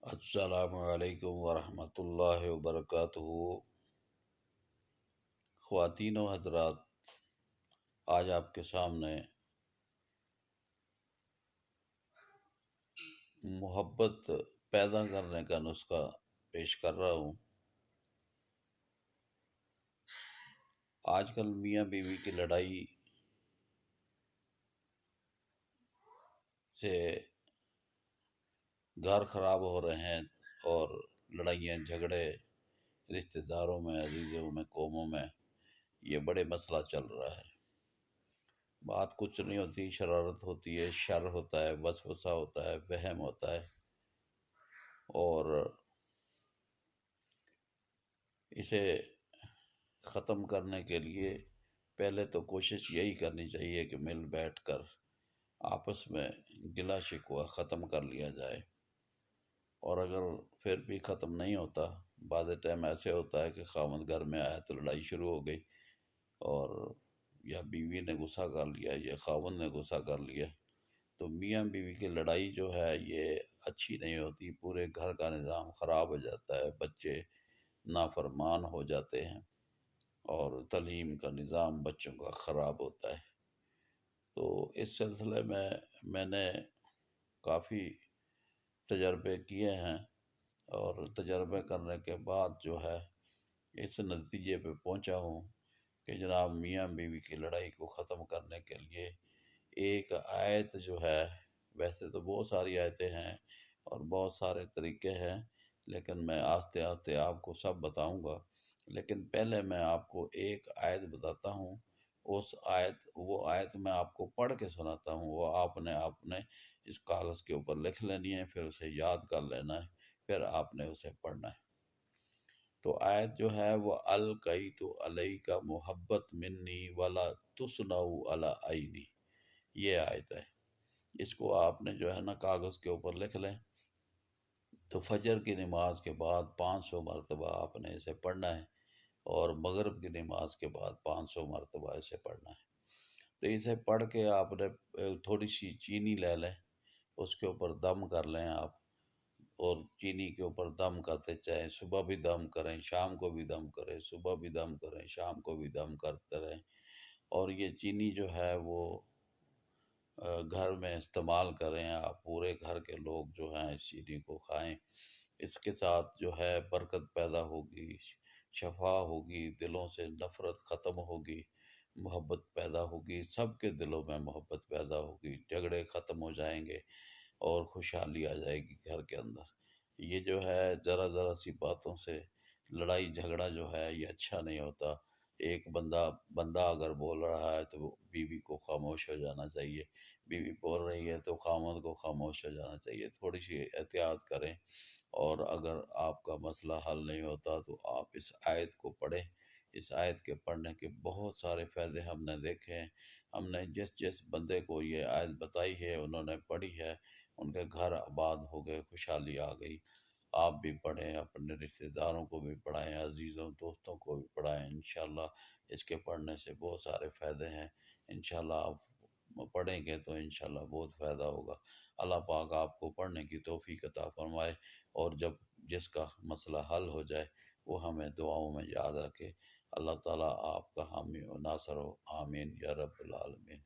السلام علیکم ورحمۃ اللہ وبرکاتہ۔ خواتین و حضرات، آج آپ کے سامنے محبت پیدا کرنے کا نسخہ پیش کر رہا ہوں۔ آج کل میاں بیوی کی لڑائی سے گھر خراب ہو رہے ہیں اور لڑائیاں جھگڑے رشتہ داروں میں، عزیزوں میں، قوموں میں یہ بڑے مسئلہ چل رہا ہے۔ بات کچھ نہیں ہوتی، شرارت ہوتی ہے، شر ہوتا ہے، وسوسہ ہوتا ہے، وہم ہوتا ہے، اور اسے ختم کرنے کے لیے پہلے تو کوشش یہی کرنی چاہیے کہ مل بیٹھ کر آپس میں گلہ شکوہ ختم کر لیا جائے۔ اور اگر پھر بھی ختم نہیں ہوتا، بعض ٹائم ایسے ہوتا ہے کہ خاوند گھر میں آیا تو لڑائی شروع ہو گئی، اور یا بیوی نے غصہ کر لیا یا خاوند نے غصہ کر لیا، تو میاں بیوی کی لڑائی جو ہے یہ اچھی نہیں ہوتی، پورے گھر کا نظام خراب ہو جاتا ہے، بچے نافرمان ہو جاتے ہیں اور تعلیم کا نظام بچوں کا خراب ہوتا ہے۔ تو اس سلسلے میں میں نے کافی تجربے کیے ہیں، اور تجربے کرنے کے بعد جو ہے اس نتیجے پہ پہنچا ہوں کہ جناب میاں بیوی کی لڑائی کو ختم کرنے کے لیے ایک آیت جو ہے، ویسے تو بہت ساری آیتیں ہیں اور بہت سارے طریقے ہیں، لیکن میں آہستہ آہستہ آپ کو سب بتاؤں گا، لیکن پہلے میں آپ کو ایک آیت بتاتا ہوں۔ وہ آیت میں آپ کو پڑھ کے سناتا ہوں، وہ آپ نے اس کاغذ کے اوپر لکھ لینی ہے، پھر اسے یاد کر لینا ہے، پھر آپ نے اسے پڑھنا ہے۔ تو آیت جو ہے وہ القیت علیک محبت منی ولا تصنع علی عینی، یہ آیت ہے۔ اس کو آپ نے جو ہے نا کاغذ کے اوپر لکھ لیں، تو فجر کی نماز کے بعد 500 مرتبہ آپ نے اسے پڑھنا ہے، اور مغرب کی نماز کے بعد 500 مرتبہ اسے پڑھنا ہے۔ تو اسے پڑھ کے آپ نے تھوڑی سی چینی لے لیں، اس کے اوپر دم کر لیں آپ، اور چینی کے اوپر دم کرتے چاہیں، صبح بھی دم کریں، شام کو بھی دم کریں، صبح بھی دم کریں، شام کو بھی دم کرتے رہیں، اور یہ چینی جو ہے وہ گھر میں استعمال کریں، آپ پورے گھر کے لوگ جو ہیں اس چینی کو کھائیں۔ اس کے ساتھ جو ہے برکت پیدا ہوگی، شفا ہوگی، دلوں سے نفرت ختم ہوگی، محبت پیدا ہوگی، سب کے دلوں میں محبت پیدا ہوگی، جھگڑے ختم ہو جائیں گے اور خوشحالی آ جائے گی گھر کے اندر۔ یہ جو ہے ذرا ذرا سی باتوں سے لڑائی جھگڑا جو ہے یہ اچھا نہیں ہوتا۔ ایک بندہ اگر بول رہا ہے تو بیوی کو خاموش ہو جانا چاہیے، بیوی بول رہی ہے تو خامد کو خاموش ہو جانا چاہیے، تھوڑی سی احتیاط کریں۔ اور اگر آپ کا مسئلہ حل نہیں ہوتا تو آپ اس آیت کو پڑھیں۔ اس آیت کے پڑھنے کے بہت سارے فائدے ہم نے دیکھے ہیں۔ ہم نے جس بندے کو یہ آیت بتائی ہے، انہوں نے پڑھی ہے، ان کے گھر آباد ہو گئے، خوشحالی آ گئی۔ آپ بھی پڑھیں، اپنے رشتہ داروں کو بھی پڑھائیں، عزیزوں دوستوں کو بھی پڑھائیں۔ انشاءاللہ اس کے پڑھنے سے بہت سارے فائدے ہیں۔ انشاءاللہ آپ پڑھیں گے تو انشاءاللہ بہت فائدہ ہوگا۔ اللہ پاک آپ کو پڑھنے کی توفیق عطا فرمائے، اور جس کا مسئلہ حل ہو جائے وہ ہمیں دعاؤں میں یاد رکھے۔ اللہ تعالیٰ آپ کا حامی و ناصر ہو، آمین یا رب العالمین۔